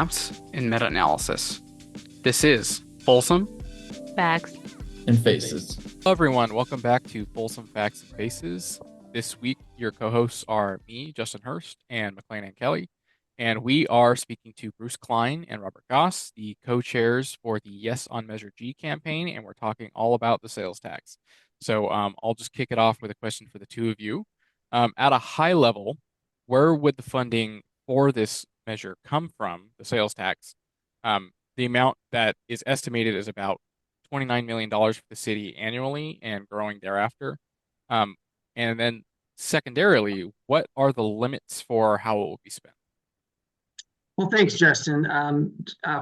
maps, and meta-analysis. This is Folsom. Facts. And faces. Hello, everyone. Welcome back to Folsom Facts and Faces. This week, your co-hosts are me, Justin Hurst, and Maclean and Kelly, and we are speaking to Bruce Cline and Robert Goss, the co-chairs for the Yes on Measure G campaign, and we're talking all about the sales tax. So I'll just kick it off with a question for the two of you. At a high level, where would the funding for this measure come from, the sales tax? The amount that is estimated is about $29 million for the city annually and growing thereafter. And then secondarily, what are the limits for how it will be spent? Well, thanks, Justin.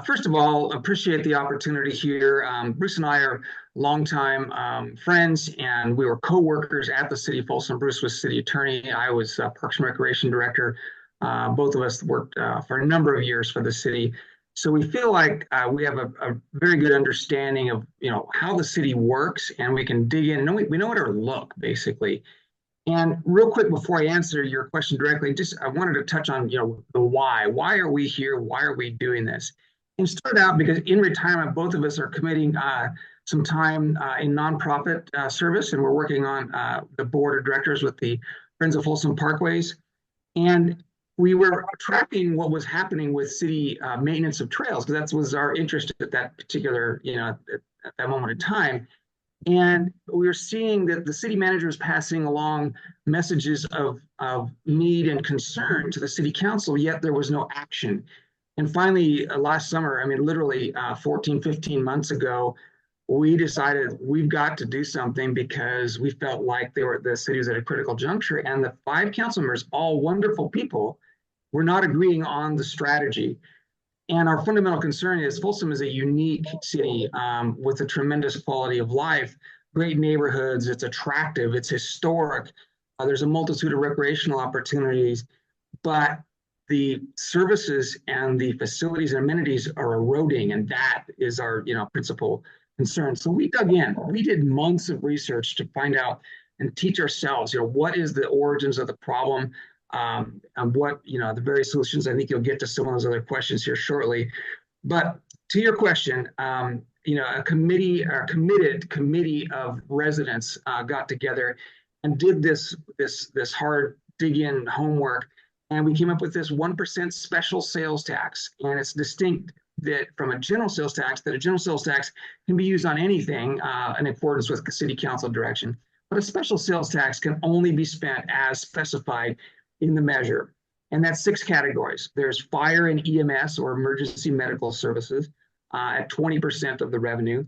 First of all, appreciate the opportunity here. Bruce and I are longtime friends, and we were co-workers at the city of Folsom. Bruce was city attorney. I was Parks and Recreation director. Both of us worked for a number of years for the city. So we feel like we have a very good understanding of how the city works, and we can dig in. We know how to look, basically. And real quick, before I answer your question directly, I wanted to touch on the why. Why are we here? Why are we doing this? And start out because in retirement, both of us are committing some time in nonprofit service, and we're working on the board of directors with the Friends of Folsom Parkways. And we were tracking what was happening with city maintenance of trails, because that was our interest at that particular, at that moment in time. And we were seeing that the city manager is passing along messages of need and concern to the city council, yet there was no action. And finally, last summer, literally 14, 15 months ago, we decided we've got to do something because we felt like the city was at a critical juncture, and the 5 council members, all wonderful people, were not agreeing on the strategy. And our fundamental concern is Folsom is a unique city with a tremendous quality of life, great neighborhoods, it's attractive, it's historic, there's a multitude of recreational opportunities, but the services and the facilities and amenities are eroding, and that is our principal concern. So we dug in, we did months of research to find out and teach ourselves, what is the origins of the problem, and what the various solutions. I think you'll get to some of those other questions here shortly. But to your question, a committed committee of residents got together and did this hard dig-in homework, and we came up with this 1% special sales tax. And it's distinct that from a general sales tax, that a general sales tax can be used on anything in accordance with city council direction. But a special sales tax can only be spent as specified in the measure. And that's 6 categories. There's fire and EMS, or emergency medical services, at 20% of the revenue,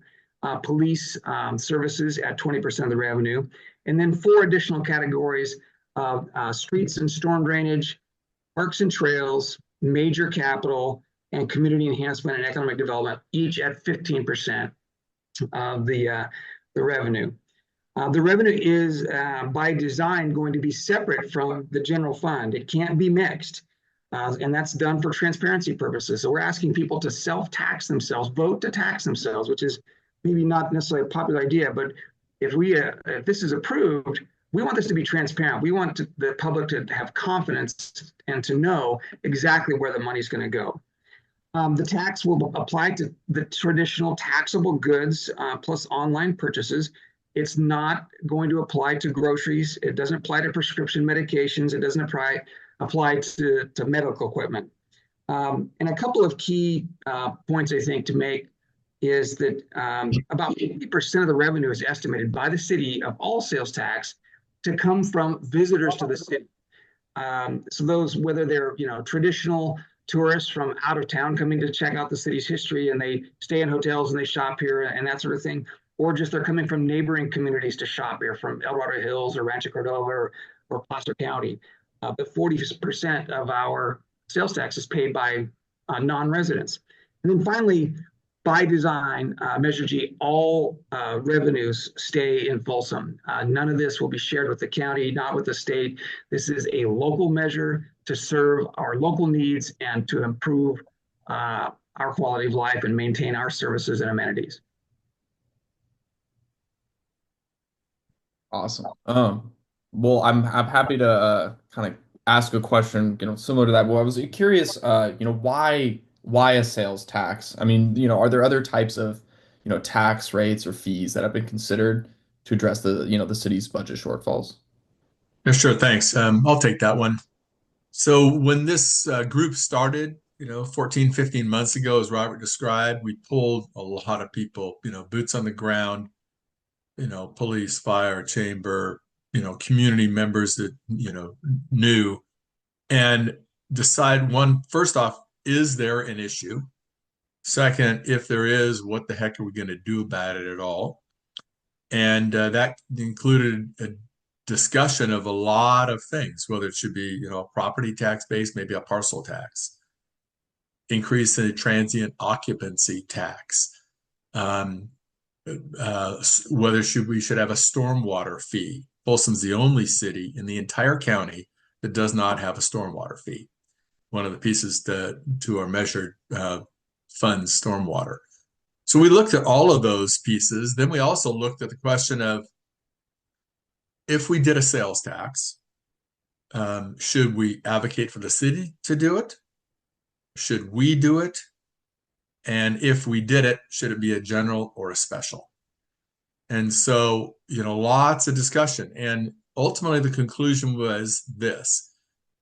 police services at 20% of the revenue, and then 4 additional categories of streets and storm drainage, parks and trails, major capital, and community enhancement and economic development, each at 15% of the revenue. The revenue is, by design, going to be separate from the general fund. It can't be mixed, and that's done for transparency purposes. So we're asking people to self-tax themselves, vote to tax themselves, which is maybe not necessarily a popular idea, but if this is approved, we want this to be transparent. We want the public to have confidence and to know exactly where the money's going to go. The tax will apply to the traditional taxable goods plus online purchases. It's not going to apply to groceries. It doesn't apply to prescription medications. It doesn't apply to medical equipment. And a couple of key points I think to make is that about 50% of the revenue is estimated by the city of all sales tax to come from visitors to the city. So those, whether they're traditional tourists from out of town coming to check out the city's history, and they stay in hotels and they shop here and that sort of thing, or just they're coming from neighboring communities to shop here, from El Dorado Hills or Rancho Cordova or Placer County. But 40% of our sales tax is paid by non-residents. And then finally, by design, Measure G, all revenues stay in Folsom. None of this will be shared with the county, not with the state. This is a local measure to serve our local needs and to improve our quality of life and maintain our services and amenities. Awesome. Well, I'm happy to kind of ask a question, similar to that. Well, I was curious, why why a sales tax? I mean, are there other types of, tax rates or fees that have been considered to address the city's budget shortfalls? Yeah, sure, thanks. I'll take that one. So when this group started, 14, 15 months ago, as Robert described, we pulled a lot of people, boots on the ground, police, fire, chamber, community members that, knew, and decide one, first off, is there an issue? Second, if there is, what the heck are we going to do about it at all? And that included a discussion of a lot of things, whether it should be, a property tax base, maybe a parcel tax, increase in the transient occupancy tax, whether we should have a stormwater fee. Folsom's the only city in the entire county that does not have a stormwater fee. One of the pieces to our measured funds stormwater. So we looked at all of those pieces. Then we also looked at the question of, if we did a sales tax, should we advocate for the city to do it? Should we do it? And if we did it, should it be a general or a special? And so, lots of discussion. And ultimately, the conclusion was this,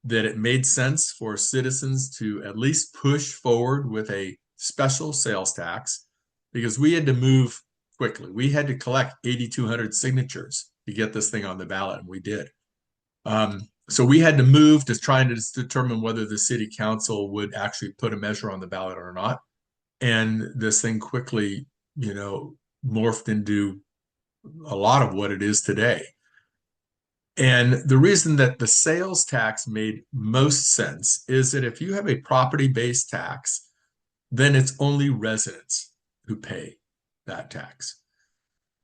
that it made sense for citizens to at least push forward with a special sales tax, because we had to move quickly. We had to collect 8,200 signatures to get this thing on the ballot, and we did. So we had to move to try and determine whether the city council would actually put a measure on the ballot or not. And this thing quickly, morphed into a lot of what it is today. And the reason that the sales tax made most sense is that if you have a property-based tax, then it's only residents who pay that tax.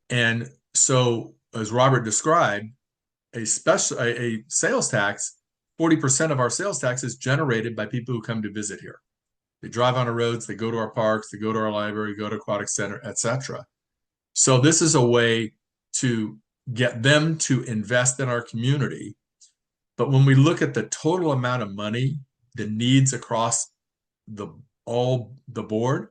And so, as Robert described, a sales tax, 40% of our sales tax is generated by people who come to visit here. They drive on our roads, they go to our parks, they go to our library, go to aquatic center, etc. So this is a way to get them to invest in our community. But when we look at the total amount of money, the needs across the board,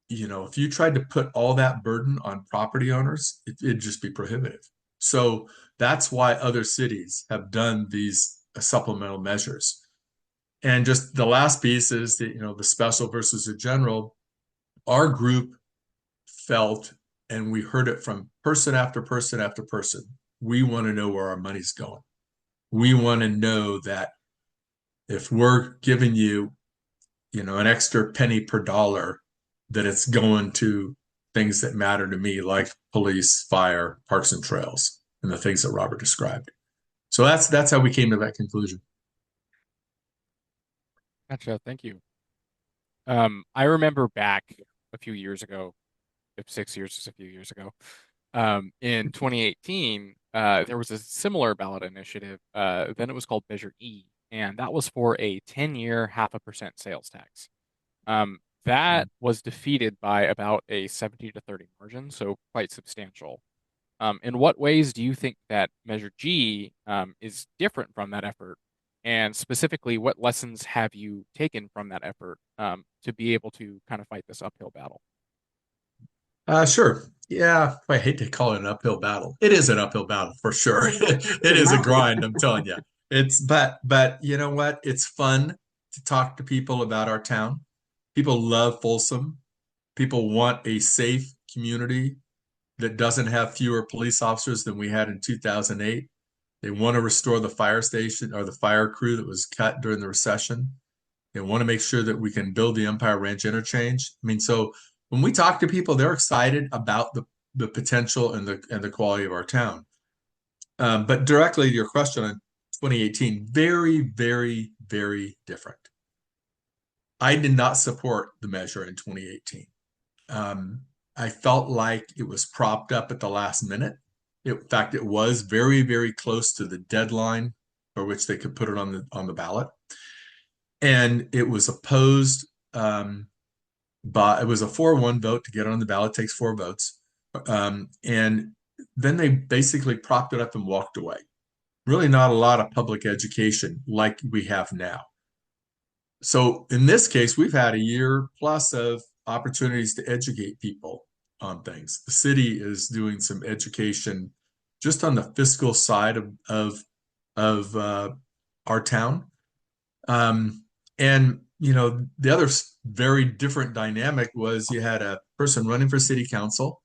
if you tried to put all that burden on property owners, it'd just be prohibitive. So that's why other cities have done these supplemental measures. And just the last piece is that, the special versus the general. Our group felt, and we heard it from person after person after person, we want to know where our money's going. We want to know that if we're giving you, an extra penny per dollar, that it's going to things that matter to me, like police, fire, parks and trails, and the things that Robert described. So that's how we came to that conclusion. Gotcha. Thank you. I remember back a few years ago, if 6 years is a few years ago, in 2018, there was a similar ballot initiative. Then it was called Measure E, and that was for a 10-year 0.5% sales tax. That was defeated by about a 70 to 30 margin, so quite substantial. In what ways do you think that Measure G is different from that effort? And specifically, what lessons have you taken from that effort to be able to kind of fight this uphill battle? Sure. Yeah, I hate to call it an uphill battle. It is an uphill battle for sure. It is a grind, I'm telling you. But you know what? It's fun to talk to people about our town. People love Folsom. People want a safe community that doesn't have fewer police officers than we had in 2008. They want to restore the fire station or the fire crew that was cut during the recession. They want to make sure that we can build the Empire Ranch interchange. I mean, so when we talk to people, they're excited about the potential and the quality of our town. But directly to your question on 2018, very, very, very different. I did not support the measure in 2018. I felt like it was propped up at the last minute. In fact, it was very, very close to the deadline for which they could put it on the ballot. And it was opposed it was a 4-1 vote to get it on the ballot. It takes 4 votes. And then they basically propped it up and walked away. Really not a lot of public education like we have now. So in this case, we've had a year plus of opportunities to educate people on things. The city is doing some education just on the fiscal side of our town. And the other very different dynamic was you had a person running for city council,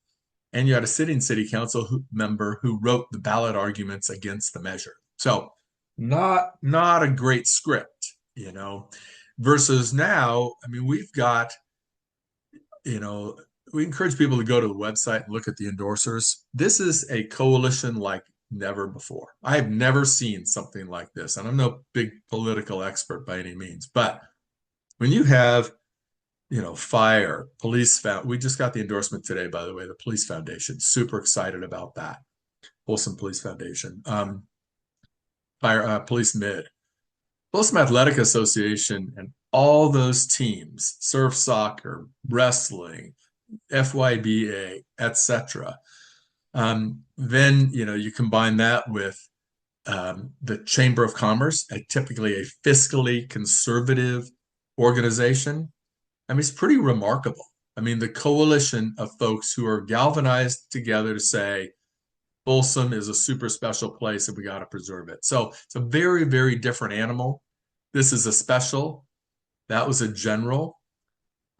and you had a sitting city council member who wrote the ballot arguments against the measure. So not a great script, versus now. I mean, we've got, we encourage people to go to the website and look at the endorsers. This is a coalition like never before. I have never seen something like this, and I'm no big political expert by any means, but when you have, fire, police, we just got the endorsement today, by the way, the police foundation, super excited about that. Folsom Police Foundation, fire, police mid, Folsom Athletic Association, and all those teams, surf soccer, wrestling, FYBA, etc. Then you combine that with the Chamber of Commerce, typically a fiscally conservative organization. I mean, it's pretty remarkable. I mean, the coalition of folks who are galvanized together to say Folsom is a super special place and we got to preserve it. So it's a very, very different animal. This is a special. That was a general.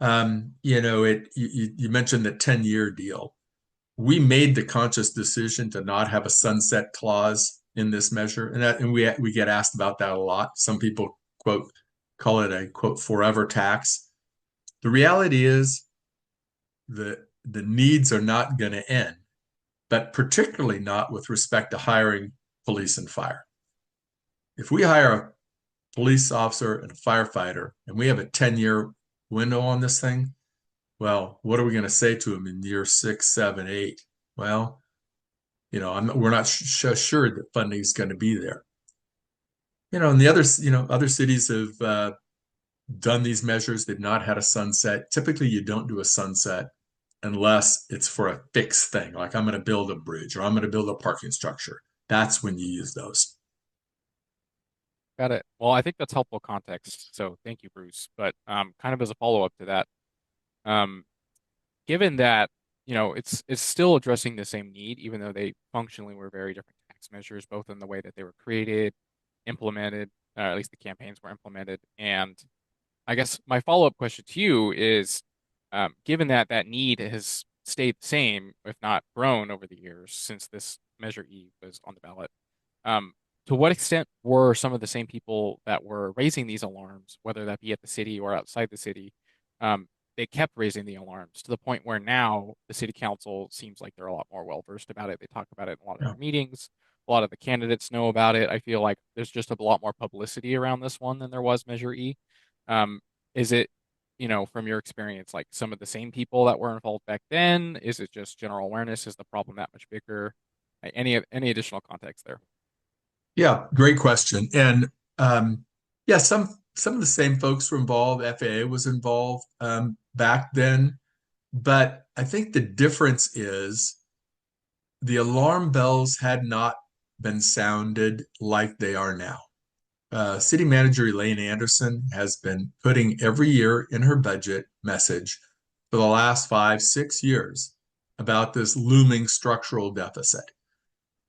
You mentioned the 10-year deal. We made the conscious decision to not have a sunset clause in this measure, and we get asked about that a lot. Some people call it a quote forever tax. The reality is the needs are not going to end, but particularly not with respect to hiring police and fire. If we hire a police officer and a firefighter and we have a 10-year window on this thing, well, what are we going to say to them in year 6, 7, 8? Well, we're not sure that funding is going to be there. And the other cities have done these measures. They've not had a sunset. Typically, you don't do a sunset unless it's for a fixed thing, like I'm going to build a bridge or I'm going to build a parking structure. That's when you use those. Got it. Well, I think that's helpful context. So thank you, Bruce. But kind of as a follow-up to that, given that, it's still addressing the same need, even though they functionally were very different tax measures, both in the way that they were created, implemented, at least the campaigns were implemented. And I guess my follow-up question to you is, given that that need has stayed the same, if not grown over the years since this Measure E was on the ballot, to what extent were some of the same people that were raising these alarms, whether that be at the city or outside the city, they kept raising the alarms to the point where now the city council seems like they're a lot more well-versed about it. They talk about it in a lot of their meetings. A lot of the candidates know about it. I feel like there's just a lot more publicity around this one than there was Measure E. Is it, from your experience, like some of the same people that were involved back then? Is it just general awareness? Is the problem that much bigger? Any additional context there? Yeah, great question. And yeah, some of the same folks were involved. FAA was involved back then. But I think the difference is the alarm bells had not been sounded like they are now. City Manager Elaine Anderson has been putting every year in her budget message for the last 5, 6 years about this looming structural deficit.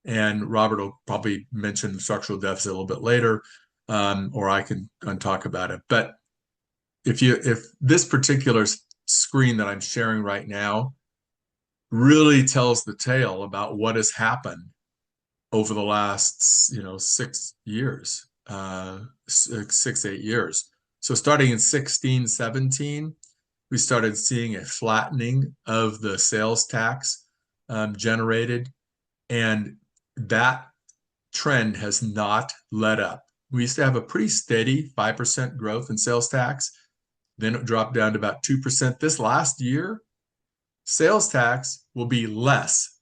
And Robert will probably mention the structural deficit a little bit later, or I can talk about it. But if this particular screen that I'm sharing right now really tells the tale about what has happened over the last 6 years, 6, 8 years. So starting in 16, 17, we started seeing a flattening of the sales tax generated, and that trend has not let up. We used to have a pretty steady 5% growth in sales tax. Then it dropped down to about 2%. This last year, sales tax will be less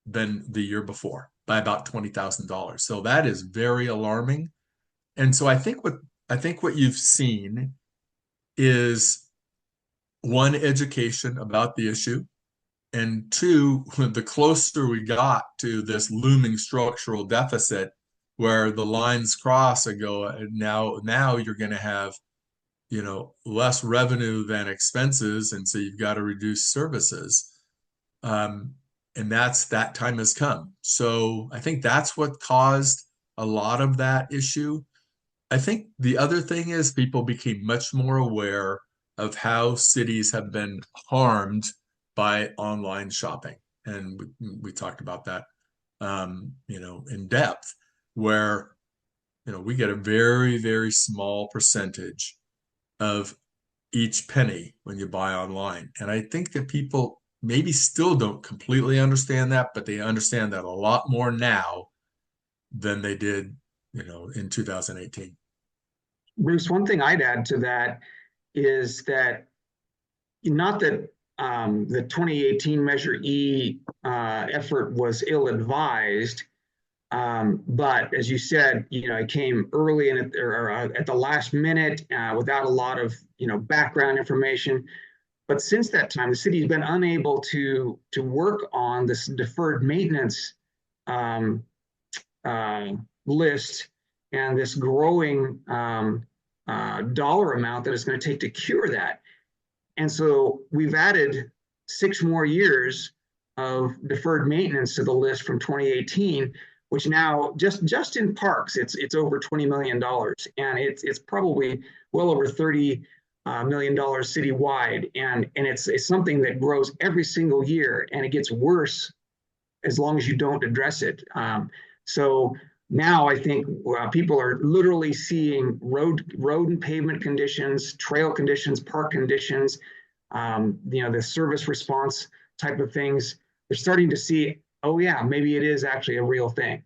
than the year before by about $20,000. So that is very alarming. And so I think what you've seen is, one, education about the issue, and two, the closer we got to this looming structural deficit where the lines cross and go, now you're going to have less revenue than expenses, and so you've got to reduce services. And that time has come. So I think that's what caused a lot of that issue. I think the other thing is people became much more aware of how cities have been harmed by online shopping. And we talked about that, in depth, where, we get a very, very small percentage of each penny when you buy online. And I think that people maybe still don't completely understand that, but they understand that a lot more now than they did, in 2018. Bruce, one thing I'd add to that is that not that the 2018 Measure E effort was ill-advised, but as you said, it came early and at the last minute without a lot of background information. But since that time, the city has been unable to work on this deferred maintenance list and this growing dollar amount that it's going to take to cure that. And so we've added 6 more years of deferred maintenance to the list from 2018, which now just in parks, it's over $20 million, and it's probably well over $30 million citywide, and it's something that grows every single year, and it gets worse as long as you don't address it. So now I think people are literally seeing road and pavement conditions, trail conditions, park conditions, the service response type of things. They're starting to see, oh yeah, maybe it is actually a real thing.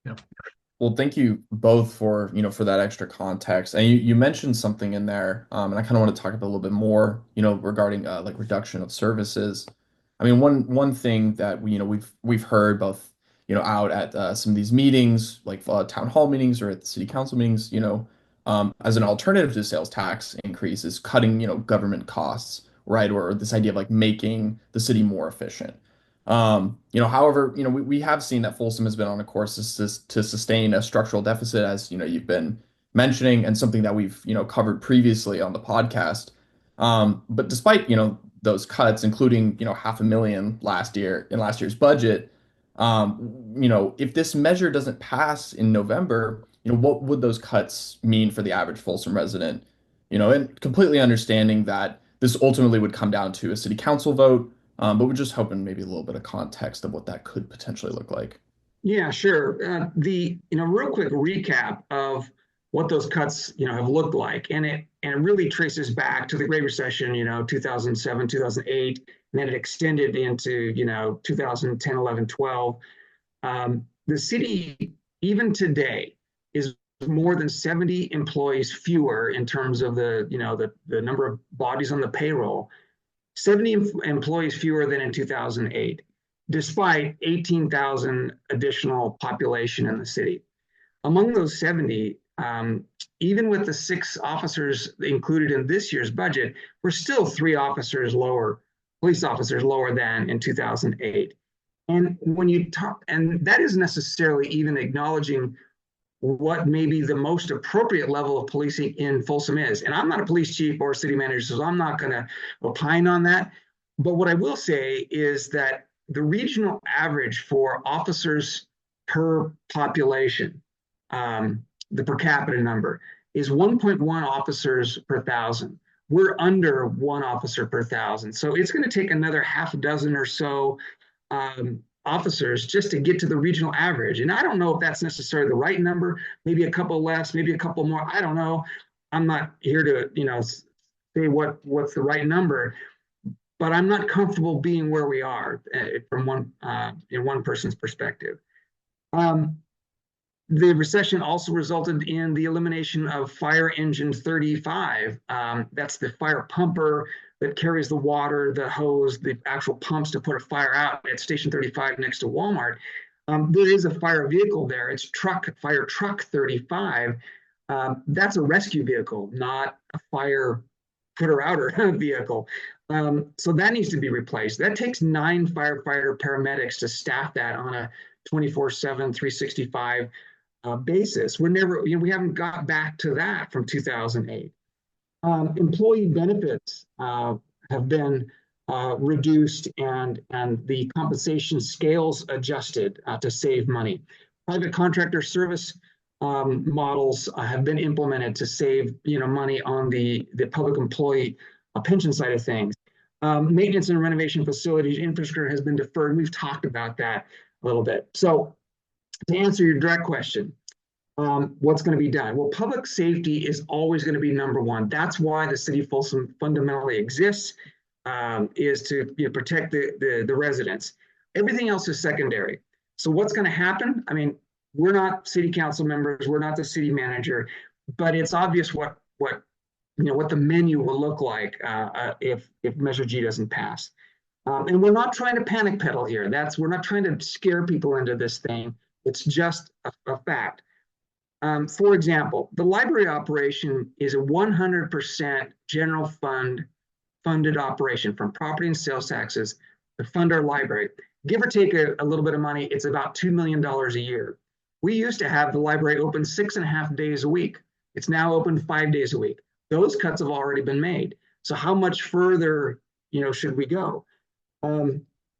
Yeah. Well, thank you both for that extra context. And you mentioned something in there, and I kind of want to talk about a little bit more, regarding like reduction of services. I mean, one thing that we've heard both out at some of these meetings, like town hall meetings or at the city council meetings, as an alternative to sales tax increase is cutting government costs, right? Or this idea of like making the city more efficient. However, we have seen that Folsom has been on a course to sustain a structural deficit, as you've been mentioning, and something that we've covered previously on the podcast. But despite those cuts, including $500,000 last year in last year's budget, if this measure doesn't pass in November, what would those cuts mean for the average Folsom resident? And completely understanding that this ultimately would come down to a city council vote. But we're just hoping maybe a little bit of context of what that could potentially look like. Yeah, sure. The real quick recap of what those cuts have looked like, and it really traces back to the Great Recession, 2007, 2008, and then it extended into 2010, 11, 12. The city, even today, is more than 70 employees fewer in terms of the number of bodies on the payroll. 70 employees fewer than in 2008, despite 18,000 additional population in the city. Among those 70, even with the 6 officers included in this year's budget, we're still 3 police officers lower than in 2008. And when you talk, and that isn't necessarily even acknowledging what maybe the most appropriate level of policing in Folsom is. And I'm not a police chief or a city manager, so I'm not going to opine on that. But what I will say is that the regional average for officers per population, the per capita number, is 1.1 officers per 1,000. We're under 1 officer per 1,000. So it's going to take another half a dozen or so officers just to get to the regional average. And I don't know if that's necessarily the right number, maybe a couple less, maybe a couple more. I don't know. I'm not here to, say what's the right number, but I'm not comfortable being where we are from one person's perspective. The recession also resulted in the elimination of Fire Engine 35. That's the fire pumper that carries the water, the hose, the actual pumps to put a fire out at Station 35 next to Walmart. There is a fire vehicle there. It's Fire Truck 35. That's a rescue vehicle, not a fire putter-outer vehicle. So that needs to be replaced. That takes 9 firefighter paramedics to staff that on a 24/7, 365 basis. We're never, we haven't got back to that from 2008. Employee benefits have been reduced and the compensation scales adjusted to save money. Private contractor service models have been implemented to save money on the public employee pension side of things. Maintenance and renovation facilities infrastructure has been deferred. We've talked about that a little bit. So to answer your direct question, what's going to be done? Well, public safety is always going to be number one. That's why the city of Folsom fundamentally exists, is to protect the residents. Everything else is secondary. So what's going to happen? I mean, we're not city council members, we're not the city manager, but it's obvious what the menu will look like if Measure G doesn't pass. And we're not trying to panic pedal here. We're not trying to scare people into this thing. It's just a fact. For example, the library operation is a 100% general fund funded operation from property and sales taxes to fund our library. Give or take a little bit of money, it's about $2 million a year. We used to have the library open 6.5 days a week. It's now open 5 days a week. Those cuts have already been made. So how much further, should we go?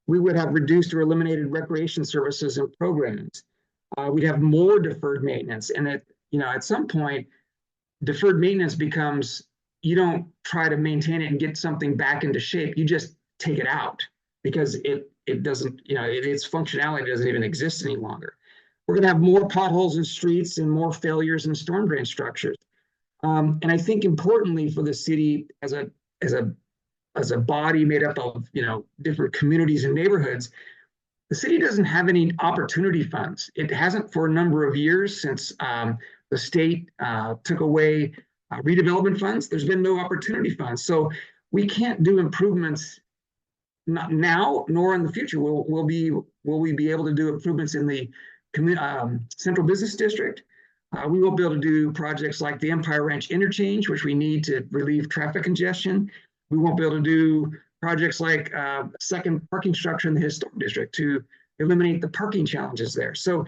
We would have reduced or eliminated recreation services and programs. We'd have more deferred maintenance. And at some point, deferred maintenance becomes, you don't try to maintain it and get something back into shape. You just take it out because it doesn't, its functionality doesn't even exist any longer. We're going to have more potholes in streets and more failures in storm drain structures. And I think importantly for the city as a body made up of, different communities and neighborhoods, the city doesn't have any opportunity funds. It hasn't for a number of years since the state took away redevelopment funds. There's been no opportunity funds. So we can't do improvements not now nor in the future. Will we be able to do improvements in the Central Business District? We won't be able to do projects like the Empire Ranch Interchange, which we need to relieve traffic congestion. We won't be able to do projects like second parking structure in the Historic District to eliminate the parking challenges there. So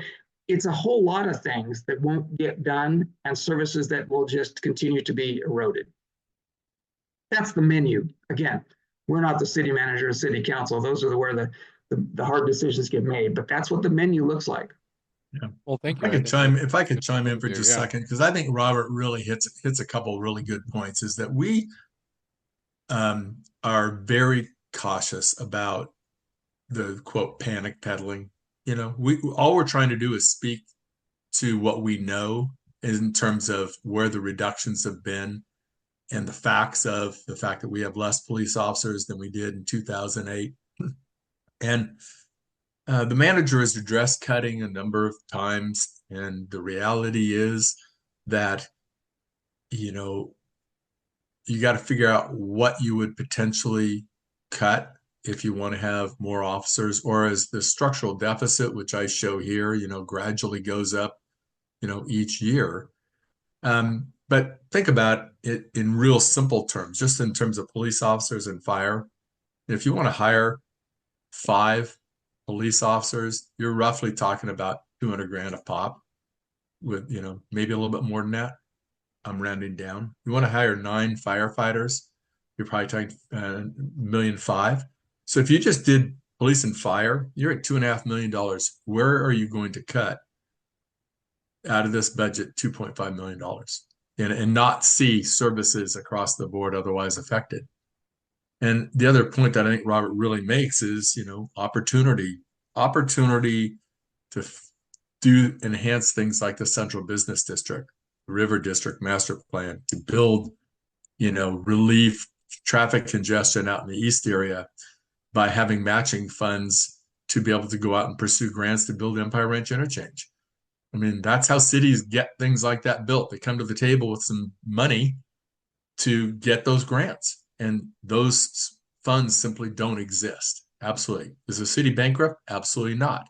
it's a whole lot of things that won't get done and services that will just continue to be eroded. That's the menu. Again, we're not the city manager or city council. Those are where the hard decisions get made, but that's what the menu looks like. Yeah. Well, thank you. If I could chime in for just a second, because I think Robert really hits a couple of really good points, is that we are very cautious about the quote panic peddling. All we're trying to do is speak to what we know in terms of where the reductions have been and the facts of the fact that we have less police officers than we did in 2008. And the manager has addressed cutting a number of times, and the reality is that you got to figure out what you would potentially cut if you want to have more officers, or as the structural deficit, which I show here, gradually goes up, each year. But think about it in real simple terms, just in terms of police officers and fire. If you want to hire 5 police officers, you're roughly talking about $200,000 a pop, with maybe a little bit more than that. I'm rounding down. You want to hire 9 firefighters, you're probably talking $1.5 million. So if you just did police and fire, you're at $2.5 million. Where are you going to cut out of this budget $2.5 million and not see services across the board otherwise affected? And the other point that I think Robert really makes is, opportunity to do enhance things like the Central Business District, the River District Master Plan, to build, relieve traffic congestion out in the East area by having matching funds to be able to go out and pursue grants to build Empire Ranch Interchange. I mean, that's how cities get things like that built. They come to the table with some money to get those grants, and those funds simply don't exist. Absolutely. Is the city bankrupt? Absolutely not.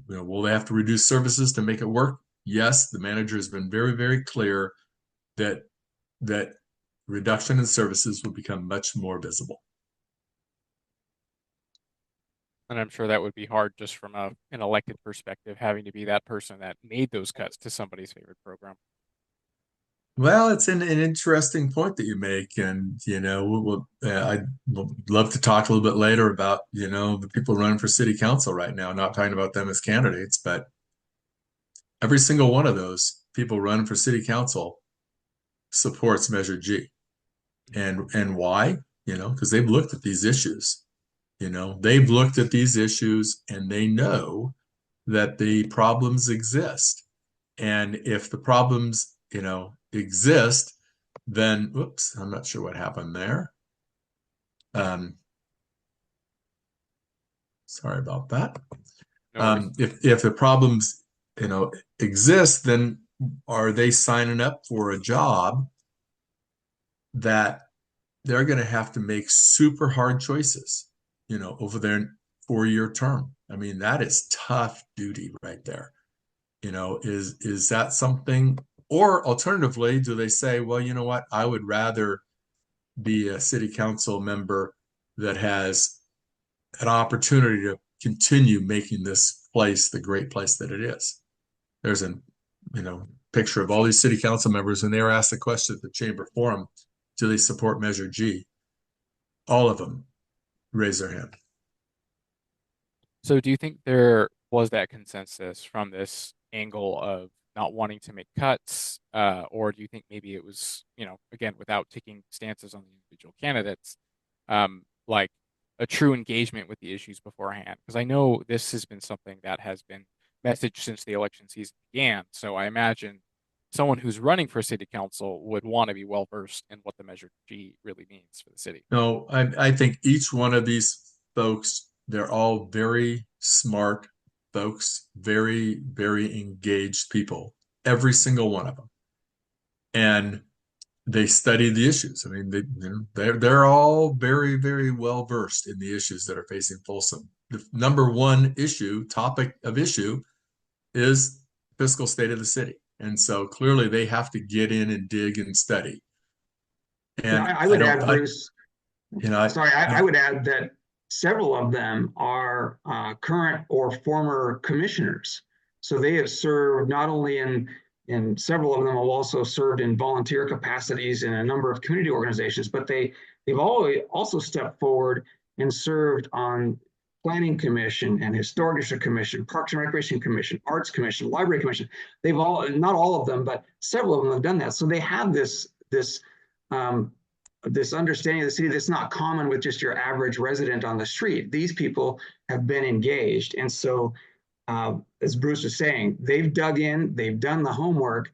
Will they have to reduce services to make it work? Yes. The manager has been very, very clear that reduction in services will become much more visible. And I'm sure that would be hard just from an elected perspective, having to be that person that made those cuts to somebody's favorite program. Well, it's an interesting point that you make, and I'd love to talk a little bit later about the people running for city council right now. Not talking about them as candidates, but every single one of those people running for city council supports Measure G, and why? Because they've looked at these issues. They've looked at these issues, and they know that the problems exist. And if the problems, exist, then, whoops, I'm not sure what happened there. Sorry about that. No If the problems, exist, then are they signing up for a job that they're going to have to make super hard choices, over their 4-year term? I mean, that is tough duty right there. Is that something, or alternatively, do they say, well, you know what, I would rather be a city council member that has an opportunity to continue making this place the great place that it is. There's a picture of all these city council members, and they were asked the question at the chamber forum, do they support Measure G? All of them raise their hand. So do you think there was that consensus from this angle of not wanting to make cuts, or do you think maybe it was, again, without taking stances on the individual candidates, like a true engagement with the issues beforehand? Because I know this has been something that has been messaged since the election season began. So I imagine someone who's running for city council would want to be well versed in what the Measure G really means for the city. No, I think each one of these folks, they're all very smart folks, very, very engaged people, every single one of them. And they study the issues. I mean, they're all very, very well versed in the issues that are facing Folsom. The number one topic of issue is fiscal state of the city. And so clearly they have to get in and dig and study. And I would add, Bruce, I I would add that several of them are current or former commissioners. So they have served not only in several of them have also served in volunteer capacities in a number of community organizations, but they've also stepped forward and served on Planning Commission and Historic District Commission, Parks and Recreation Commission, Arts Commission, Library Commission. They've all, not all of them, but several of them have done that. So they have this understanding of the city that's not common with just your average resident on the street. These people have been engaged. And so, as Bruce was saying, they've dug in, they've done the homework,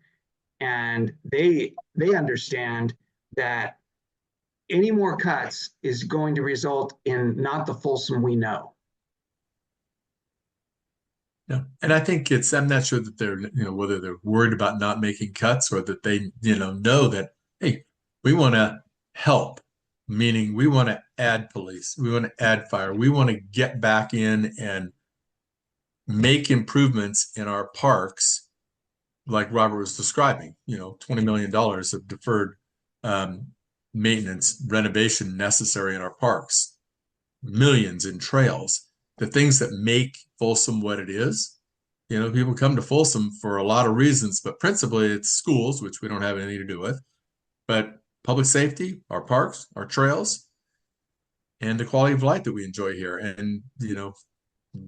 and they understand that any more cuts is going to result in not the Folsom we know. Yeah. And I think I'm not sure that they're, whether they're worried about not making cuts or that they, know that, hey, we want to help, meaning we want to add police, we want to add fire, we want to get back in and make improvements in our parks, like Robert was describing, $20 million of deferred maintenance, renovation necessary in our parks, millions in trails, the things that make Folsom what it is. People come to Folsom for a lot of reasons, but principally it's schools, which we don't have anything to do with, but public safety, our parks, our trails, and the quality of life that we enjoy here. And,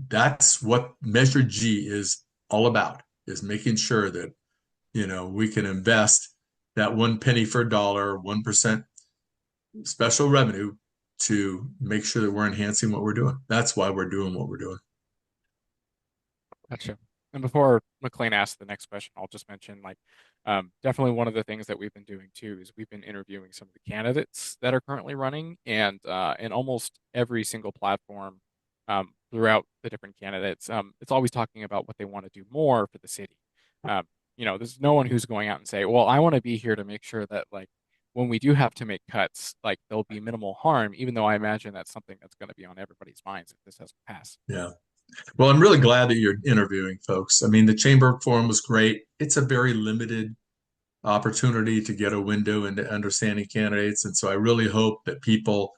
that's what Measure G is all about, is making sure that, we can invest that 1 penny for a dollar, 1% special revenue to make sure that we're enhancing what we're doing. That's why we're doing what we're doing. Gotcha. And before Maclean asks the next question, I'll just mention, definitely one of the things that we've been doing too is we've been interviewing some of the candidates that are currently running, and in almost every single platform throughout the different candidates, it's always talking about what they want to do more for the city. There's no one who's going out and say, well, I want to be here to make sure that when we do have to make cuts, there'll be minimal harm, even though I imagine that's something that's going to be on everybody's minds if this doesn't pass. Yeah. Well, I'm really glad that you're interviewing folks. I mean, the Chamber Forum was great. It's a very limited opportunity to get a window into understanding candidates. And so I really hope that people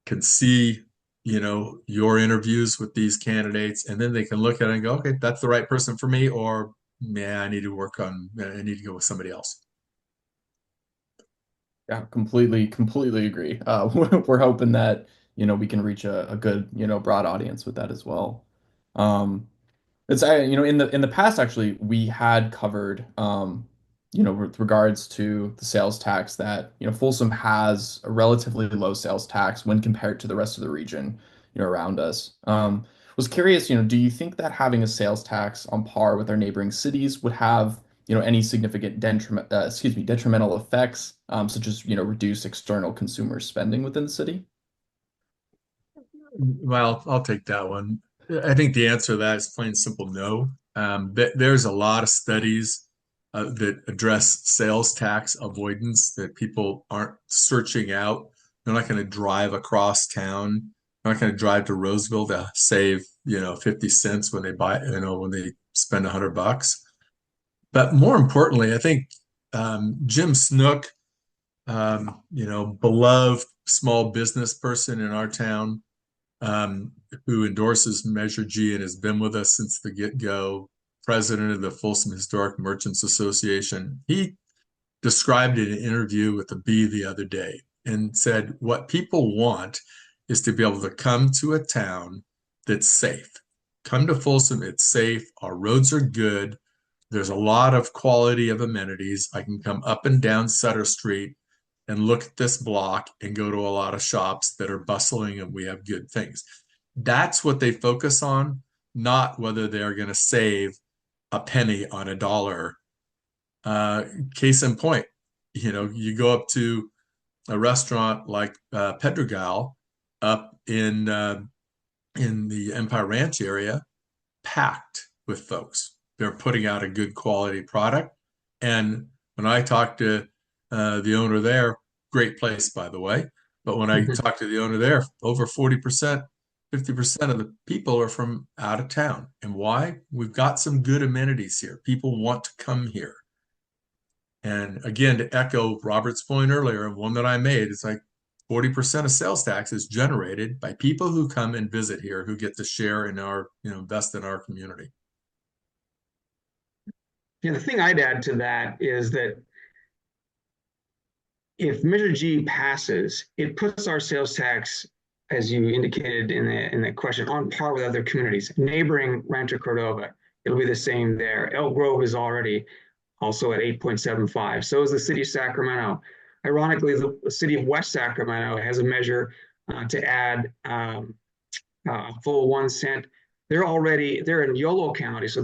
can see your interviews with these candidates, and then they can look at it and go, okay, that's the right person for me, or I need to go with somebody else. Yeah, completely agree. We're hoping that, we can reach a good, broad audience with that as well. Um, in the past actually we had covered with regards to the sales tax that Folsom has a relatively low sales tax when compared to the rest of the region around us. Was curious, do you think that having a sales tax on par with our neighboring cities would have any significant detrimental effects, such as reduce external consumer spending within the city? Well, I'll take that one. I think the answer to that is plain and simple no. There's a lot of studies that address sales tax avoidance that people aren't searching out. They're not going to drive across town. They're not going to drive to Roseville to save, 50 cents when they when they spend $100. But more importantly, I think Jim Snook, beloved small business person in our town, who endorses Measure G and has been with us since the get-go, president of the Folsom Historic Merchants Association. He described it in an interview with the Bee the other day and said, what people want is to be able to come to a town that's safe. Come to Folsom, it's safe. Our roads are good. There's a lot of quality of amenities. I can come up and down Sutter Street and look at this block and go to a lot of shops that are bustling and we have good things. That's what they focus on, not whether they're going to save a penny on a dollar. Case in point, you go up to a restaurant like Pedregal up in the Empire Ranch area, packed with folks. They're putting out a good quality product. And when I talk to the owner there, great place, by the way. But when I talk to the owner there, over 40%, 50% of the people are from out of town. And why? We've got some good amenities here. People want to come here. And again, to echo Robert's point earlier, and one that I made, it's like 40% of sales tax is generated by people who come and visit here, who get to share in our, invest in our community. Yeah, the thing I'd add to that is that if Measure G passes, it puts our sales tax, as you indicated in the question, on par with other communities. Neighboring Rancho Cordova, it'll be the same there. Elk Grove is already also at 8.75. So is the city of Sacramento. Ironically, the city of West Sacramento has a measure to add a full 1 cent. They're in Yolo County, so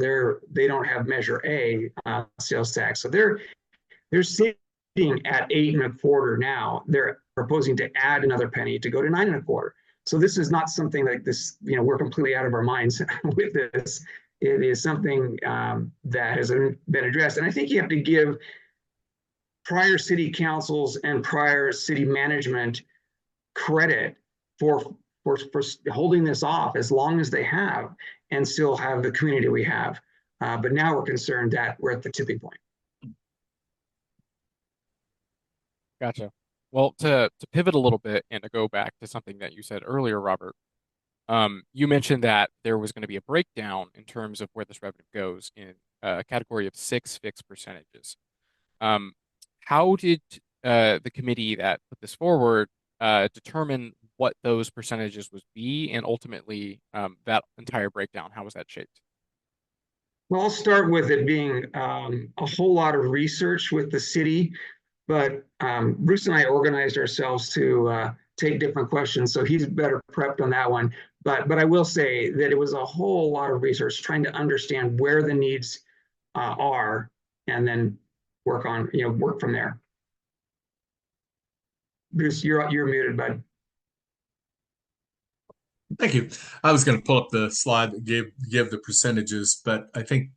they don't have Measure A sales tax. So they're sitting at 8.25 now. They're proposing to add another penny to go to 9.25. So this is not something like this. We're completely out of our minds with this. It is something that has been addressed, and I think you have to give prior city councils and prior city management credit for holding this off as long as they have, and still have the community we have. But now we're concerned that we're at the tipping point. Gotcha. Well, to pivot a little bit and to go back to something that you said earlier, Robert, you mentioned that there was going to be a breakdown in terms of where this revenue goes in a category of 6 fixed percentages. How did the committee that put this forward determine what those percentages would be, and ultimately that entire breakdown, how was that shaped? Well, I'll start with it being a whole lot of research with the city, but Bruce and I organized ourselves to take different questions, so he's better prepped on that one. But I will say that it was a whole lot of research trying to understand where the needs are, and then work from there. Bruce, you're muted, bud. Thank you. I was going to pull up the slide that gave the percentages, but I think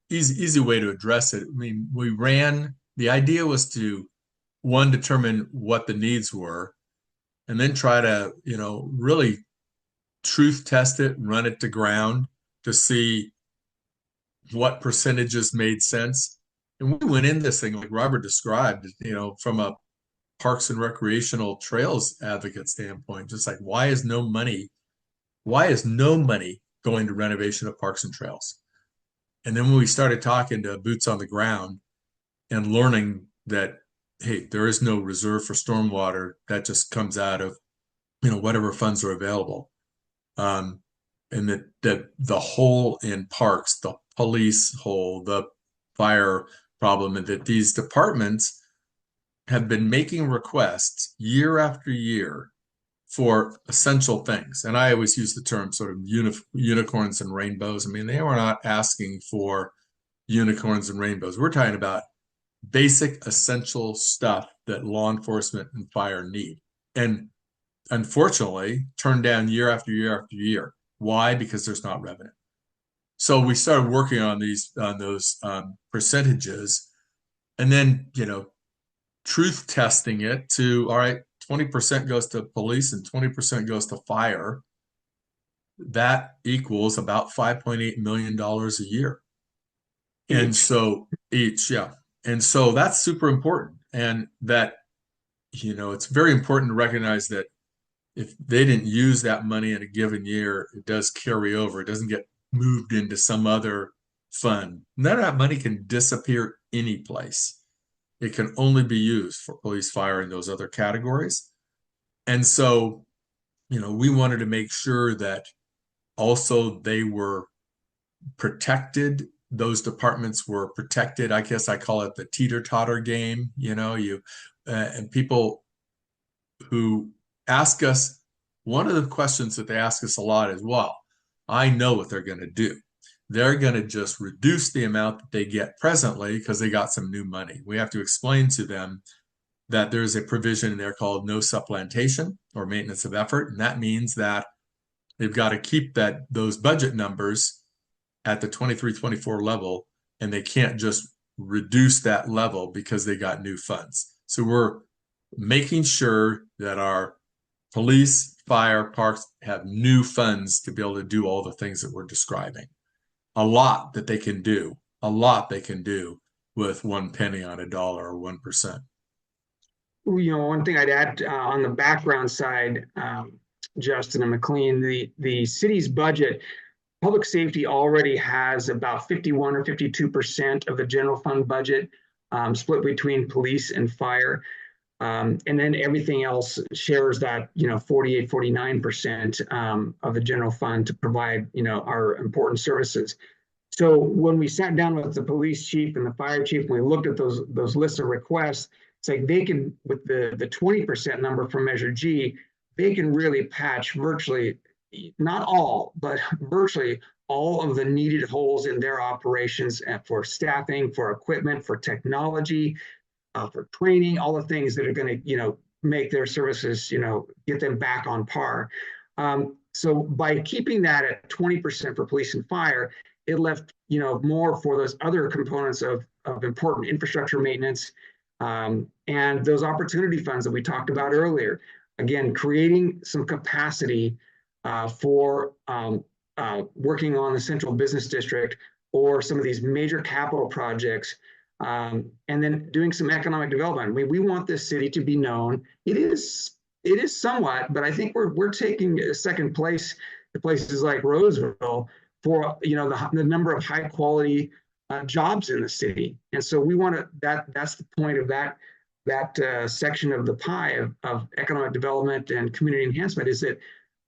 easy way to address it. I mean, the idea was to, one, determine what the needs were, and then try to really truth test it and run it to ground to see what percentages made sense. And we went in this thing like Robert described, from a parks and recreational trails advocate standpoint, just like why is no money going to renovation of parks and trails? And then when we started talking to boots on the ground and learning that, hey, there is no reserve for stormwater, that just comes out of, whatever funds are available. And that the hole in parks, the police hole, the fire problem, and that these departments have been making requests year after year for essential things. And I always use the term sort of unicorns and rainbows. I mean, they were not asking for unicorns and rainbows. We're talking about basic essential stuff that law enforcement and fire need. And unfortunately, turned down year after year after year. Why? Because there's not revenue. So we started working on those percentages, and then truth testing it to, all right, 20% goes to police and 20% goes to fire. That equals about $5.8 million a year. And so each, yeah. And so that's super important. And that, it's very important to recognize that if they didn't use that money in a given year, it does carry over. It doesn't get moved into some other fund. None of that money can disappear any place. It can only be used for police, fire, and those other categories. And so, we wanted to make sure that also they were protected. Those departments were protected. I guess I call it the teeter-totter game. And people who ask us, one of the questions that they ask us a lot is, well, I know what they're going to do. They're going to just reduce the amount that they get presently because they got some new money. We have to explain to them that there's a provision in there called no supplantation or maintenance of effort. And that means that they've got to keep those budget numbers at the 23-24 level, and they can't just reduce that level because they got new funds. So we're making sure that our police, fire, parks have new funds to be able to do all the things that we're describing. A lot they can do with 1 penny on a dollar or 1%. One thing I'd add on the background side, Justin and Maclean, the city's budget, public safety already has about 51 or 52% of the general fund budget split between police and fire. And then everything else shares that, 48, 49% of the general fund to provide, our important services. So when we sat down with the police chief and the fire chief, and we looked at those lists of requests, it's like they can, with the 20% number from Measure G, they can really patch virtually, not all, but virtually all of the needed holes in their operations for staffing, for equipment, for technology, for training, all the things that are going to, make their services, get them back on par. So by keeping that at 20% for police and fire, it left, more for those other components of important infrastructure maintenance and those opportunity funds that we talked about earlier. Again, creating some capacity for working on the central business district or some of these major capital projects. And then doing some economic development. I mean, we want this city to be known. It is somewhat, but I think we're taking a second place to places like Roseville for the number of high quality jobs in the city. And so we want to that's the point of that section of the pie of economic development and community enhancement, is that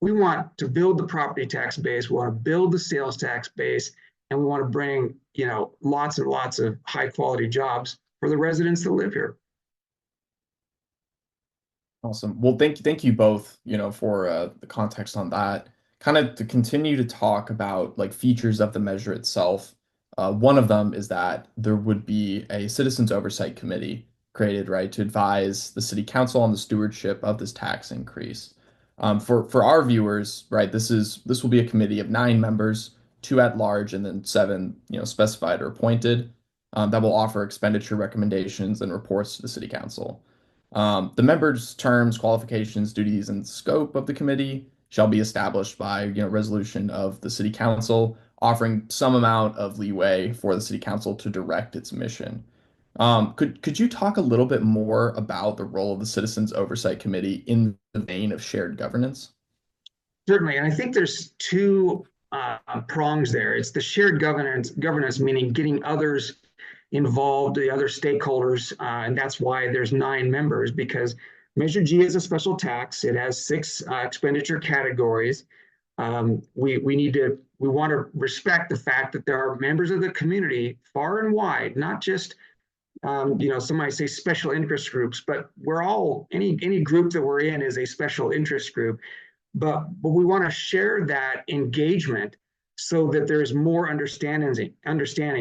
we want to build the property tax base, we want to build the sales tax base, and we want to bring, lots and lots of high quality jobs for the residents that live here. Awesome. Well, thank you both, for the context on that. Kind of to continue to talk about like features of the measure itself. One of them is that there would be a citizens oversight committee created, right, to advise the city council on the stewardship of this tax increase. For our viewers, right, this will be a committee of 9 members, 2 at large, and then 7, specified or appointed, that will offer expenditure recommendations and reports to the city council. The members' terms, qualifications, duties, and scope of the committee shall be established by, resolution of the city council, offering some amount of leeway for the city council to direct its mission. Could you talk a little bit more about the role of the Citizens Oversight Committee in the vein of shared governance? Certainly, and I think there's two prongs there. It's the shared governance, meaning getting others involved, the other stakeholders, and that's why there's 9 members, because Measure G is a special tax. It has 6 expenditure categories. We want to respect the fact that there are members of the community far and wide, not just some might say special interest groups, but we're all any group that we're in is a special interest group. But we want to share that engagement so that there's more understanding.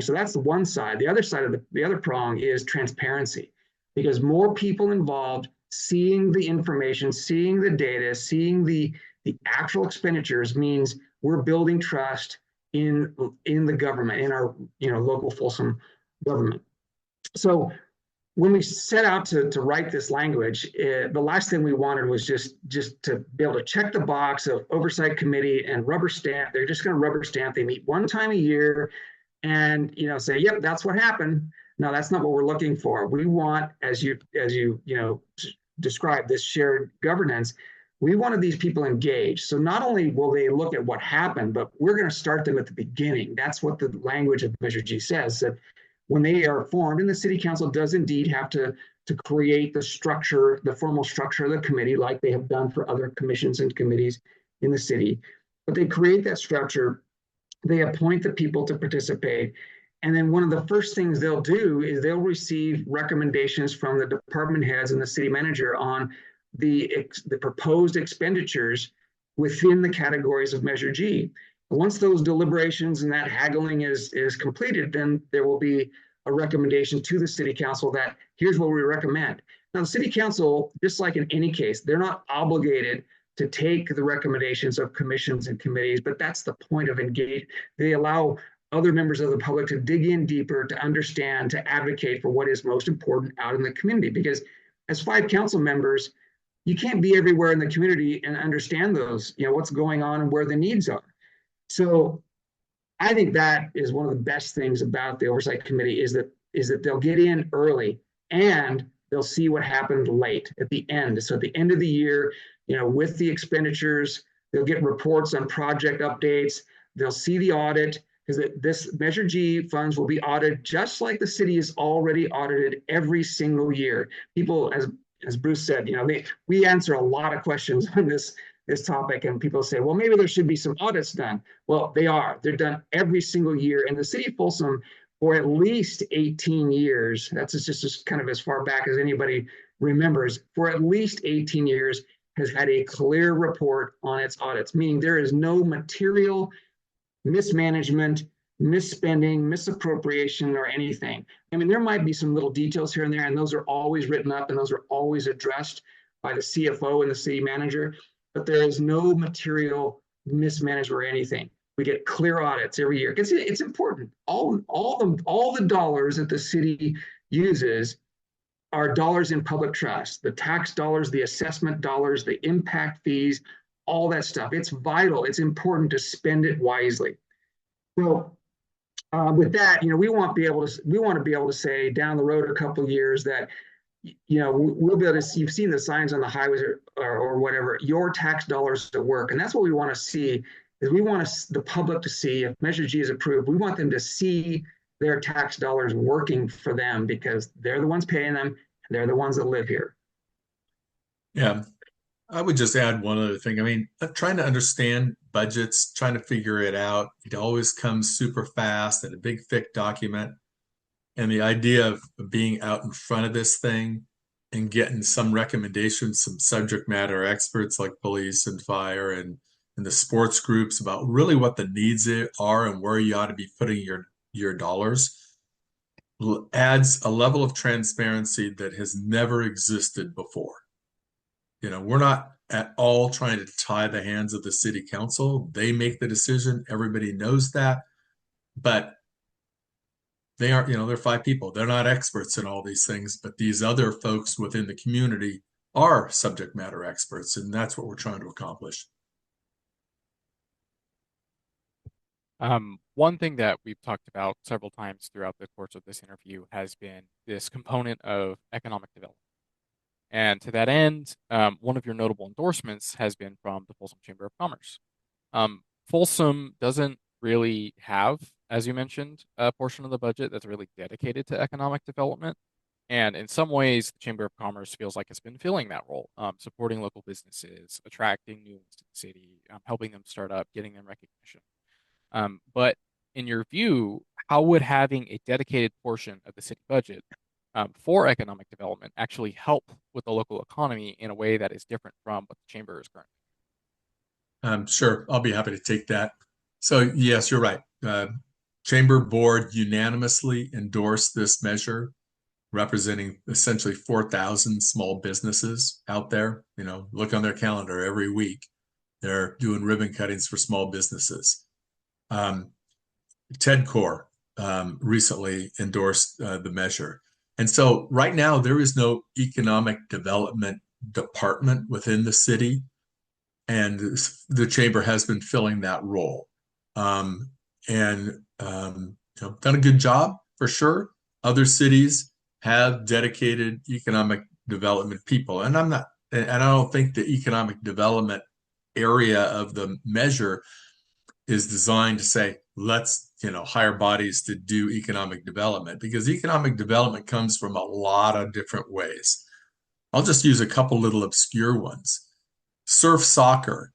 So that's the one side. The other side of the other prong is transparency, because more people involved, seeing the information, seeing the data, seeing the actual expenditures means we're building trust in the government, in our local Folsom government. So when we set out to write this language, the last thing we wanted was just to be able to check the box of oversight committee and rubber stamp. They're just going to rubber stamp. They meet one time a year and say, yep, that's what happened. No, that's not what we're looking for. We want, as you described, this shared governance. We wanted these people engaged. So not only will they look at what happened, but we're going to start them at the beginning. That's what the language of Measure G says, that when they are formed, and the city council does indeed have to create the structure, the formal structure of the committee, like they have done for other commissions and committees in the city. But they create that structure, they appoint the people to participate, and then one of the first things they'll do is they'll receive recommendations from the department heads and the city manager on the proposed expenditures within the categories of Measure G. Once those deliberations and that haggling is completed, then there will be a recommendation to the city council that here's what we recommend. Now, the city council, just like in any case, they're not obligated to take the recommendations of commissions and committees, but that's the point of engage. They allow other members of the public to dig in deeper, to understand, to advocate for what is most important out in the community. Because as 5 council members, you can't be everywhere in the community and understand those, what's going on and where the needs are. So I think that is one of the best things about the oversight committee is that they'll get in early and they'll see what happened late at the end. So at the end of the year, with the expenditures, they'll get reports on project updates. They'll see the audit, because this Measure G funds will be audited just like the city is already audited every single year. People, as Bruce said, we answer a lot of questions on this topic, and people say, well, maybe there should be some audits done. Well, they're done every single year. And the city of Folsom, for at least 18 years, that's just kind of as far back as anybody remembers, for at least 18 years has had a clear report on its audits, meaning there is no material mismanagement, misspending, misappropriation, or anything. I mean, there might be some little details here and there, and those are always written up and those are always addressed by the CFO and the city manager. But there is no material mismanagement or anything. We get clear audits every year. It's important. All the dollars that the city uses are dollars in public trust. The tax dollars, the assessment dollars, the impact fees, all that stuff. It's vital. It's important to spend it wisely. So with that, we want to be able to say down the road a couple of years that we'll be able to see, you've seen the signs on the highways or whatever, your tax dollars to work. And that's what we want to see, is we want the public to see, if Measure G is approved, we want them to see their tax dollars working for them, because they're the ones paying them, and they're the ones that live here. Yeah, I would just add one other thing. I mean, trying to understand budgets, trying to figure it out, it always comes super fast in a big, thick document. And the idea of being out in front of this thing and getting some recommendations, some subject matter experts like police and fire and the sports groups about really what the needs are and where you ought to be putting your dollars adds a level of transparency that has never existed before. We're not at all trying to tie the hands of the city council. They make the decision. Everybody knows that. But they aren't, they're 5 people. They're not experts in all these things, but these other folks within the community are subject matter experts, and that's what we're trying to accomplish. One thing that we've talked about several times throughout the course of this interview has been this component of economic development. And to that end, one of your notable endorsements has been from the Folsom Chamber of Commerce. Folsom doesn't really have, as you mentioned, a portion of the budget that's really dedicated to economic development. And in some ways, the Chamber of Commerce feels like it's been filling that role, supporting local businesses, attracting new ones to the city, helping them start up, getting them recognition. But in your view, how would having a dedicated portion of the city budget for economic development actually help with the local economy in a way that is different from what the chamber is currently? Sure, I'll be happy to take that. So yes, you're right. Chamber board unanimously endorsed this measure, representing essentially 4,000 small businesses out there. Look on their calendar every week. They're doing ribbon cuttings for small businesses. TEDCOR recently endorsed the measure. And so right now, there is no economic development department within the city, and the chamber has been filling that role. Done a good job for sure. Other cities have dedicated economic development people, and I don't think the economic development area of the measure is designed to say, let's hire bodies to do economic development, because economic development comes from a lot of different ways. I'll just use a couple little obscure ones. Surf Soccer,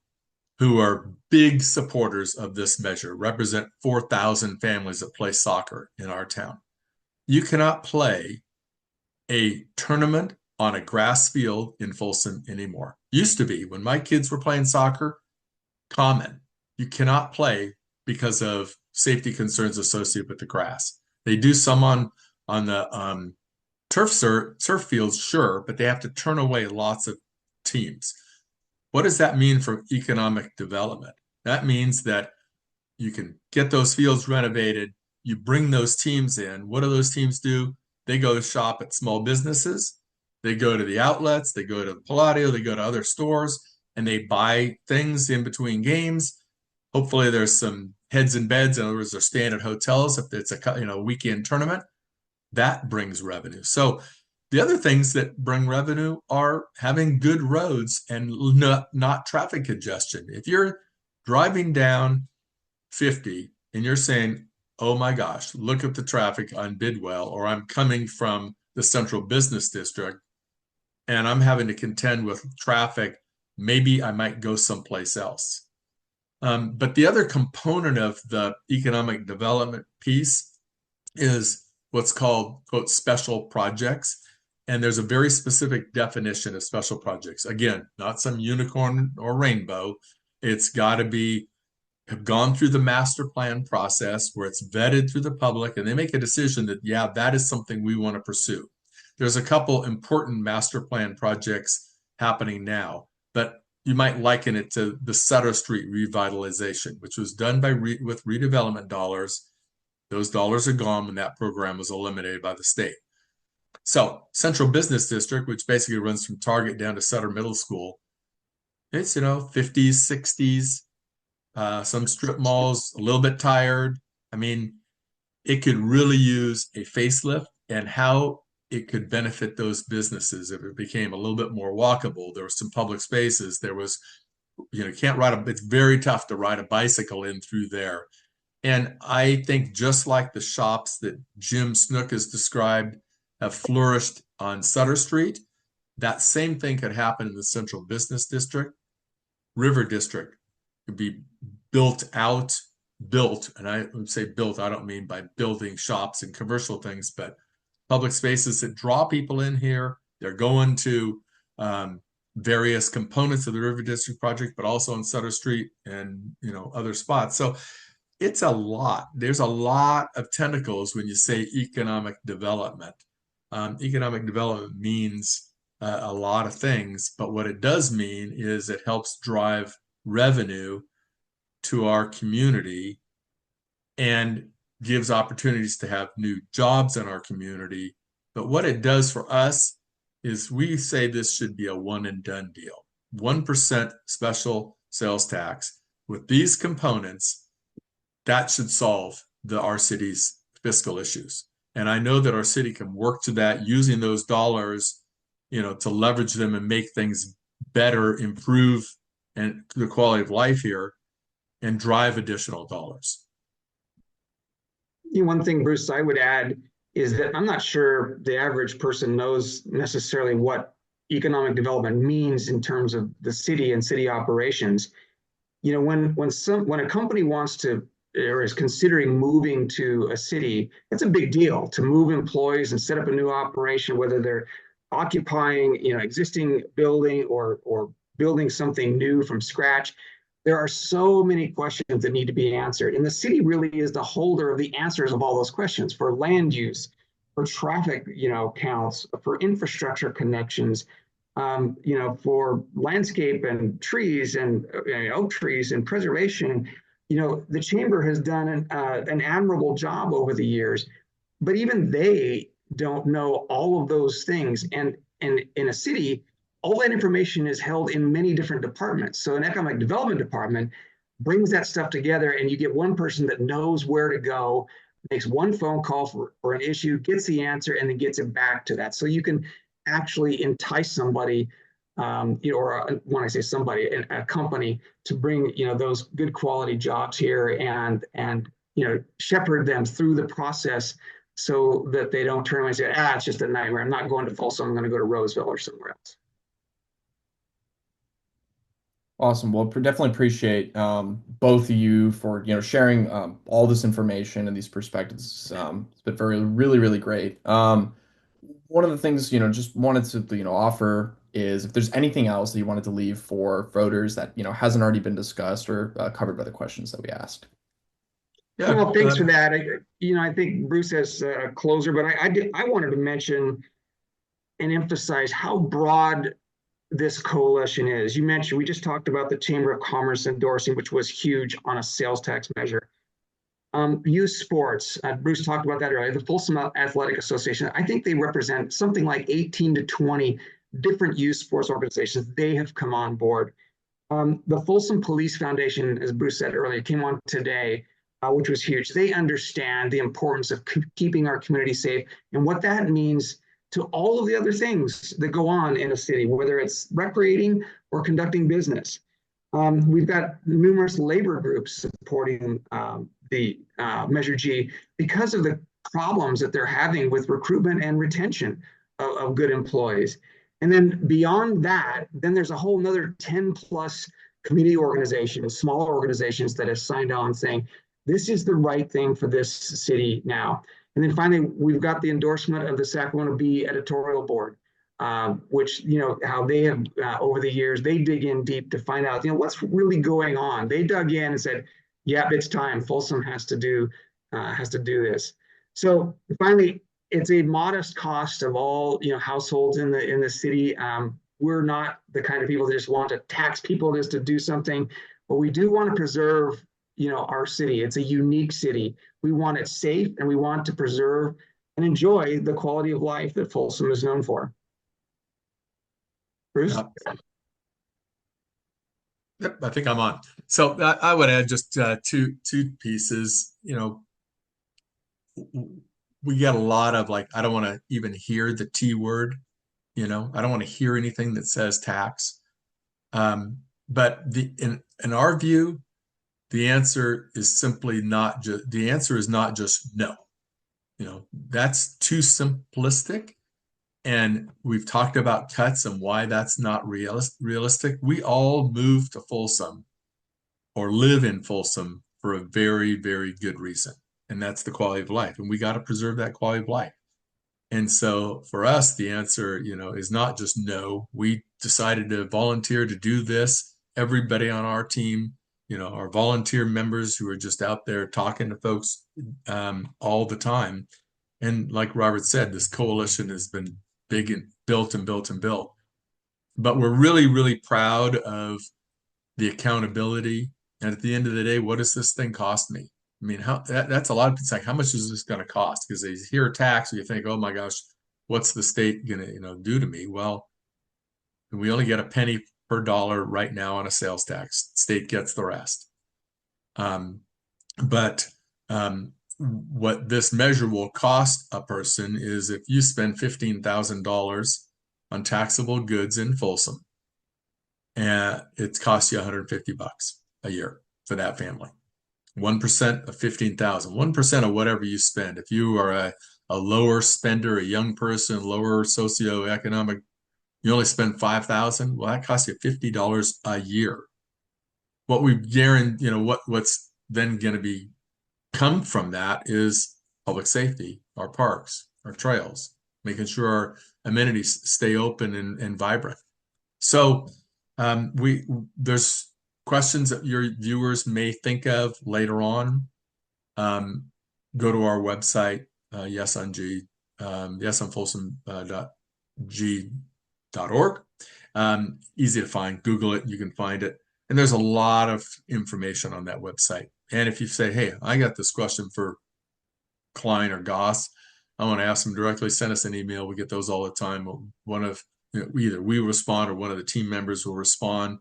who are big supporters of this measure, represent 4,000 families that play soccer in our town. You cannot play a tournament on a grass field in Folsom anymore. Used to be, when my kids were playing soccer, common. You cannot play because of safety concerns associated with the grass. They do some on the surf fields, sure, but they have to turn away lots of teams. What does that mean for economic development? That means that you can get those fields renovated, you bring those teams in. What do those teams do? They go shop at small businesses, they go to the outlets, they go to the Palladio, they go to other stores, and they buy things in between games. Hopefully there's some heads in beds. In other words, they're staying at hotels if it's a weekend tournament. That brings revenue. So the other things that bring revenue are having good roads and not traffic congestion. If you're driving down 50 and you're saying, oh my gosh, look at the traffic on Bidwell, or I'm coming from the central business district and I'm having to contend with traffic, maybe I might go someplace else. But the other component of the economic development piece is what's called, quote, special projects. And there's a very specific definition of special projects. Again, not some unicorn or rainbow. It's got to have gone through the master plan process where it's vetted through the public, and they make a decision that, yeah, that is something we want to pursue. There's a couple important master plan projects happening now, but you might liken it to the Sutter Street revitalization, which was done with redevelopment dollars. Those dollars are gone when that program was eliminated by the state. So Central Business District, which basically runs from Target down to Sutter Middle School, it's 50s, 60s, some strip malls, a little bit tired. I mean, it could really use a facelift, and how it could benefit those businesses if it became a little bit more walkable. There were some public spaces. There was, it's very tough to ride a bicycle in through there. And I think just like the shops that Jim Snook has described have flourished on Sutter Street, that same thing could happen in the Central Business District. River District could be built, and I would say built, I don't mean by building shops and commercial things, but public spaces that draw people in here. They're going to various components of the River District project, but also on Sutter Street and other spots. So it's a lot. There's a lot of tentacles when you say economic development. Economic development means a lot of things, but what it does mean is it helps drive revenue to our community and gives opportunities to have new jobs in our community. But what it does for us is we say this should be a one and done deal. 1% special sales tax with these components, that should solve our city's fiscal issues. And I know that our city can work to that using those dollars, to leverage them and make things better, improve and the quality of life here, and drive additional dollars. One thing, Bruce, I would add is that I'm not sure the average person knows necessarily what economic development means in terms of the city and city operations. When a company wants to or is considering moving to a city, it's a big deal to move employees and set up a new operation, whether they're occupying existing building or building something new from scratch. There are so many questions that need to be answered, and the city really is the holder of the answers of all those questions for land use, for traffic counts, for infrastructure connections, for landscape and trees and oak trees and preservation. The chamber has done an admirable job over the years, but even they don't know all of those things. And in a city, all that information is held in many different departments. So an economic development department brings that stuff together, and you get one person that knows where to go, makes one phone call for an issue, gets the answer, and then gets it back to that. So you can actually entice somebody, or when I say somebody, a company, to bring those good quality jobs here and shepherd them through the process so that they don't turn around and say, it's just a nightmare. I'm not going to Folsom. I'm going to go to Roseville or somewhere else. Awesome. Well, definitely appreciate both of you for sharing all this information and these perspectives. It's been really, really great. One of the things just wanted to offer is if there's anything else that you wanted to leave for voters that hasn't already been discussed or covered by the questions that we asked. Yeah. Well, thanks for that. I think Bruce has a closer, but I wanted to mention and emphasize how broad this coalition is. You mentioned, we just talked about the Chamber of Commerce endorsing, which was huge on a sales tax measure. Youth sports, Bruce talked about that earlier. The Folsom Athletic Association, I think they represent something like 18 to 20 different youth sports organizations. They have come on board. The Folsom Police Foundation, as Bruce said earlier, came on today, which was huge. They understand the importance of keeping our community safe and what that means to all of the other things that go on in a city, whether it's recreating or conducting business. We've got numerous labor groups supporting the Measure G because of the problems that they're having with recruitment and retention of good employees. And then beyond that, then there's a whole nother 10 plus community organizations, smaller organizations that have signed on saying, this is the right thing for this city now. And then finally, we've got the endorsement of the Sacramento Bee editorial board, which, how they have, over the years, they dig in deep to find out, what's really going on. They dug in and said, yep, it's time. Folsom has to do this. So finally, it's a modest cost of all, households in the city. We're not the kind of people that just want to tax people just to do something, but we do want to preserve our city. It's a unique city. We want it safe, and we want to preserve and enjoy the quality of life that Folsom is known for. Bruce? Yep, I think I'm on. So I would add just two pieces. We get a lot of I don't want to even hear the T word. I don't want to hear anything that says tax. But in our view, the answer is simply not just, the answer is not just no. That's too simplistic. And we've talked about cuts and why that's not realistic. We all move to Folsom or live in Folsom for a very, very good reason. And that's the quality of life. And we got to preserve that quality of life. And so for us, the answer, is not just no. We decided to volunteer to do this. Everybody on our team, our volunteer members who are just out there talking to folks all the time. And like Robert said, this coalition has been big and built and built and built. But we're really, really proud of the accountability. And at the end of the day, what does this thing cost me? I mean, that's a lot of it's like, how much is this going to cost? Because they hear a tax, and you think, oh my gosh, what's the state going to do to me? Well, we only get a penny per dollar right now on a sales tax. State gets the rest. And But what this measure will cost a person is if you spend $15,000 on taxable goods in Folsom, and it costs you $150 a year for that family. 1% of 15,000, 1% of whatever you spend. If you are a lower spender, a young person, lower socioeconomic, you only spend 5,000. Well, that costs you $50 a year. What we guarantee, what's then going to be come from that is public safety, our parks, our trails, making sure our amenities stay open and vibrant. So there's questions that your viewers may think of later on. Go to our website, yesonfolsom.g.org. Easy to find. Google it, you can find it. And there's a lot of information on that website. And if you say, hey, I got this question for Cline or Goss, I want to ask them directly, send us an email. We get those all the time. Either we respond or one of the team members will respond,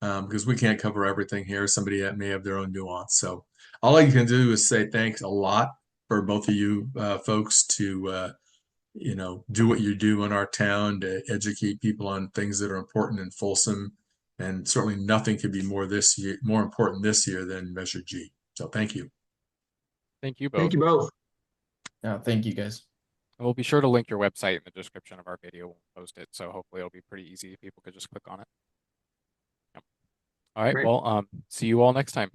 because we can't cover everything here. Somebody that may have their own nuance. So all I can do is say thanks a lot for both of you folks to do what you do in our town to educate people on things that are important in Folsom. And certainly nothing could be more important this year than Measure G. So thank you. Thank you both. Thank you both. Yeah, thank you guys. We'll be sure to link your website in the description of our video. We'll post it, so hopefully it'll be pretty easy. People could just click on it. Yep. All right. Great. Well, see you all next time.